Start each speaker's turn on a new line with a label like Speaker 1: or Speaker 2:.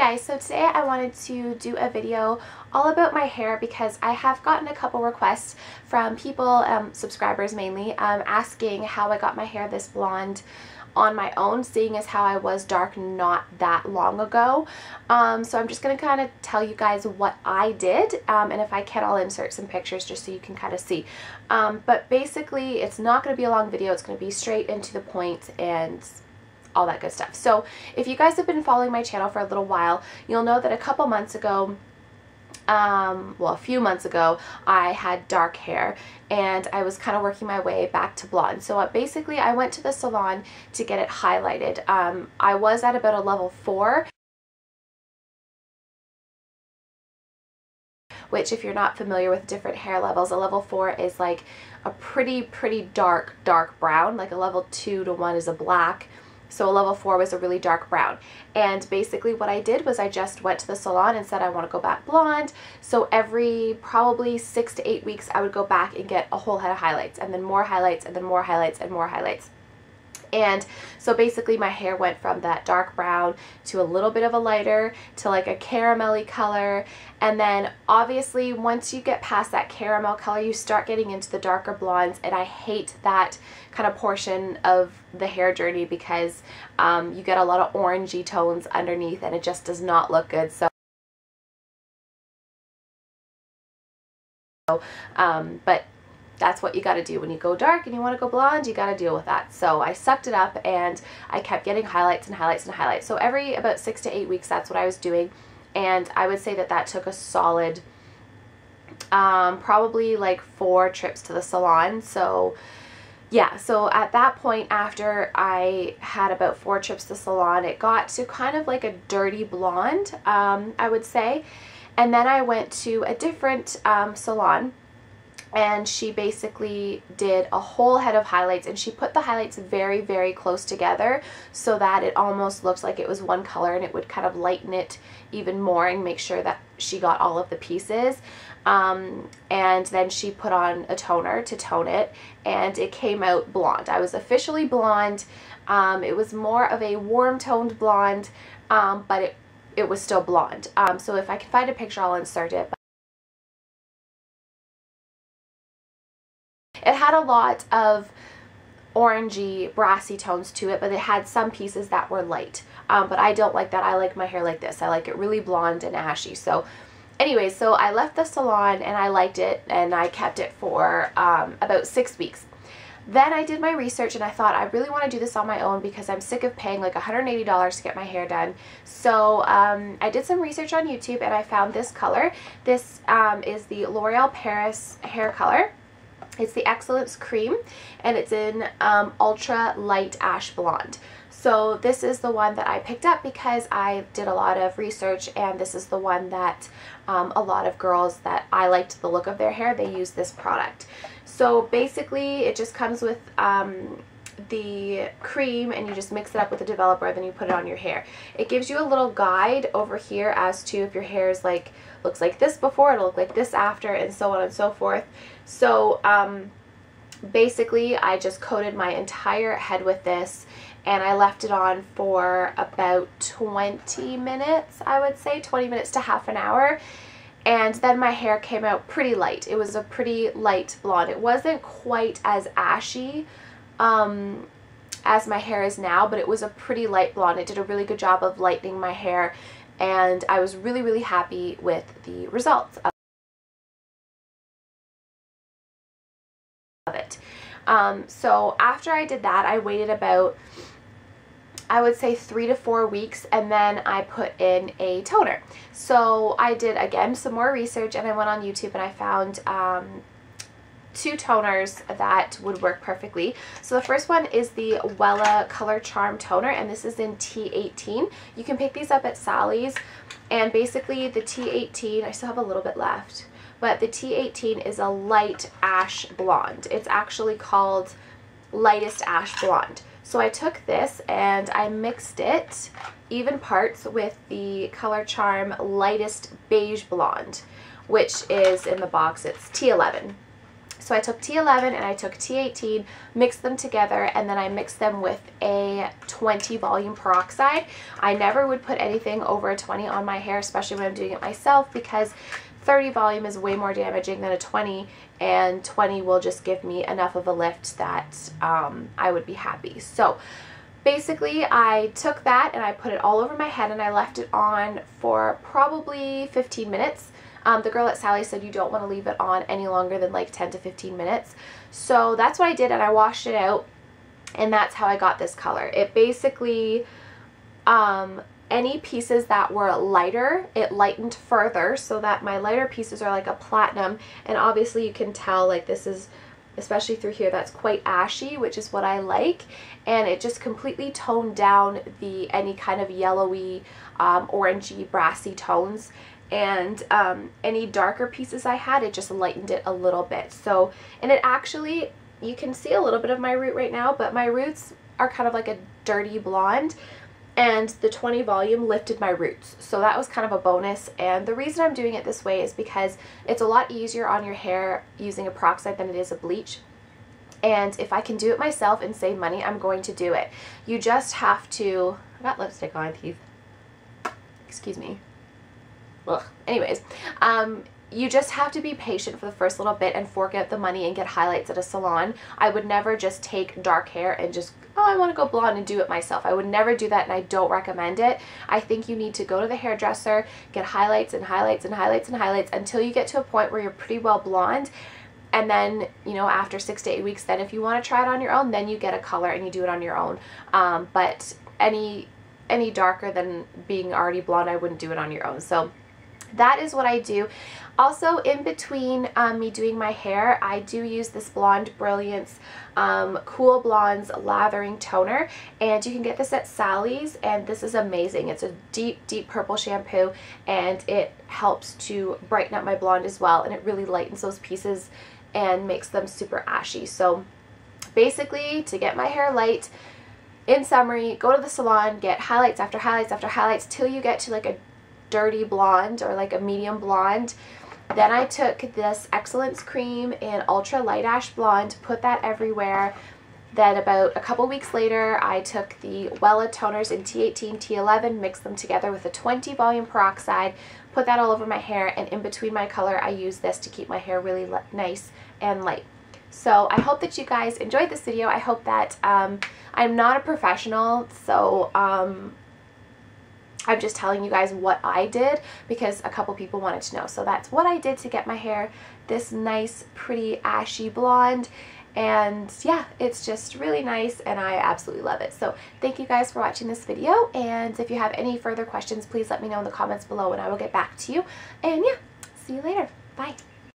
Speaker 1: guys, so today I wanted to do a video all about my hair because I have gotten a couple requests from people, subscribers mainly, asking how I got my hair this blonde on my own, seeing as how I was dark not that long ago. So I'm just going to kind of tell you guys what I did, and if I can I'll insert some pictures just so you can kind of see. But basically it's not going to be a long video, it's going to be straight into the point and all that good stuff. So if you guys have been following my channel for a little while, you'll know that a couple months ago, well, a few months ago, I had dark hair and I was kind of working my way back to blonde. So basically I went to the salon to get it highlighted. I was at about a level 4, which if you're not familiar with different hair levels, a level 4 is like a pretty dark brown. Like a level 2 to 1 is a black. So a level 4 was a really dark brown. And basically what I did was I just went to the salon and said I want to go back blonde. So every probably 6 to 8 weeks I would go back and get a whole head of highlights, and then more highlights, and then more highlights, and more highlights. And so basically my hair went from that dark brown to a little bit of a lighter to like a caramelly color, and then obviously once you get past that caramel color you start getting into the darker blondes, and I hate that kind of portion of the hair journey because you get a lot of orangey tones underneath and it just does not look good. So but that's what you got to do when you go dark and you want to go blonde. You got to deal with that. So I sucked it up and I kept getting highlights and highlights and highlights. So every about 6 to 8 weeks that's what I was doing, and I would say that that took a solid probably like 4 trips to the salon. So yeah, so at that point after I had about 4 trips to the salon, it got to kind of like a dirty blonde, I would say. And then I went to a different salon, and she basically did a whole head of highlights, and she put the highlights very close together so that it almost looked like it was one color, and it would kind of lighten it even more and make sure that she got all of the pieces. And then she put on a toner to tone it, and it came out blonde. I was officially blonde. It was more of a warm toned blonde, but it was still blonde. So if I can find a picture I'll insert it. It had a lot of orangey, brassy tones to it, but it had some pieces that were light. But I don't like that. I like my hair like this. I like it really blonde and ashy. So anyways, so I left the salon and I liked it, and I kept it for about 6 weeks. Then I did my research and I thought I really want to do this on my own because I'm sick of paying like $180 to get my hair done. So I did some research on YouTube and I found this color. This is the L'Oreal Paris hair color. It's the Excellence Cream, and it's in ultra light ash blonde. So this is the one that I picked up because I did a lot of research, and this is the one that a lot of girls that I liked the look of their hair, they use this product. So basically it just comes with the cream, and you just mix it up with the developer, then you put it on your hair. It gives you a little guide over here as to if your hair is like looks like this before, it'll look like this after, and so on and so forth. So basically I just coated my entire head with this, and I left it on for about 20 minutes, I would say 20 minutes to half an hour. And then my hair came out pretty light. It was a pretty light blonde. It wasn't quite as ashy as my hair is now, but it was a pretty light blonde. It did a really good job of lightening my hair, and I was really happy with the results of it. So after I did that, I waited about, I would say 3 to 4 weeks, and then I put in a toner. So I did again some more research, and I went on YouTube and I found 2 toners that would work perfectly. So the first one is the Wella Color Charm Toner, and this is in T18. You can pick these up at Sally's, and basically the T18, I still have a little bit left, but the T18 is a light ash blonde. It's actually called Lightest Ash Blonde. So I took this and I mixed it even parts with the Color Charm Lightest Beige Blonde, which is in the box, it's T11. So I took T11 and I took T18, mixed them together, and then I mixed them with a 20 volume peroxide. I never would put anything over a 20 on my hair, especially when I'm doing it myself, because 30 volume is way more damaging than a 20, and 20 will just give me enough of a lift that I would be happy. So basically I took that and I put it all over my head and I left it on for probably 15 minutes. The girl at Sally said you don't want to leave it on any longer than like 10 to 15 minutes. So that's what I did, and I washed it out, and that's how I got this color. It basically, any pieces that were lighter, it lightened further, so that my lighter pieces are like a platinum, and obviously you can tell like this is, especially through here, that's quite ashy, which is what I like, and it just completely toned down any kind of yellowy, orangey, brassy tones. And any darker pieces I had, it just lightened it a little bit. So, and it actually, you can see a little bit of my root right now, but my roots are kind of like a dirty blonde, and the 20 volume lifted my roots. So that was kind of a bonus, and the reason I'm doing it this way is because it's a lot easier on your hair using a peroxide than it is a bleach. And if I can do it myself and save money, I'm going to do it. You just have to, I got lipstick on, teeth. Excuse me. Ugh. Anyways, you just have to be patient for the first little bit and fork out the money and get highlights at a salon. I would never just take dark hair and just, oh, I want to go blonde and do it myself. I would never do that, and I don't recommend it. I think you need to go to the hairdresser, get highlights and highlights and highlights and highlights until you get to a point where you're pretty well blonde. And then, you know, after 6 to 8 weeks, then if you want to try it on your own, then you get a color and you do it on your own. But any darker than being already blonde, I wouldn't do it on your own. So that is what I do. Also, in between me doing my hair, I do use this Blonde Brilliance Cool Blondes Lathering Toner, and you can get this at Sally's, and this is amazing. It's a deep, deep purple shampoo, and it helps to brighten up my blonde as well, and it really lightens those pieces and makes them super ashy. So basically, to get my hair light, in summary, go to the salon, get highlights after highlights after highlights till you get to like a dirty blonde or like a medium blonde. Then I took this Excellence Cream in Ultra Light Ash Blonde, put that everywhere. Then about a couple weeks later, I took the Wella toners in T18, T11, mixed them together with a 20 volume peroxide, put that all over my hair, and in between my color, I used this to keep my hair really nice and light. So I hope that you guys enjoyed this video. I hope that I'm not a professional, so I'm just telling you guys what I did because a couple people wanted to know. So that's what I did to get my hair this nice, pretty, ashy blonde. And yeah, it's just really nice and I absolutely love it. So thank you guys for watching this video. And if you have any further questions, please let me know in the comments below and I will get back to you. And yeah, see you later. Bye.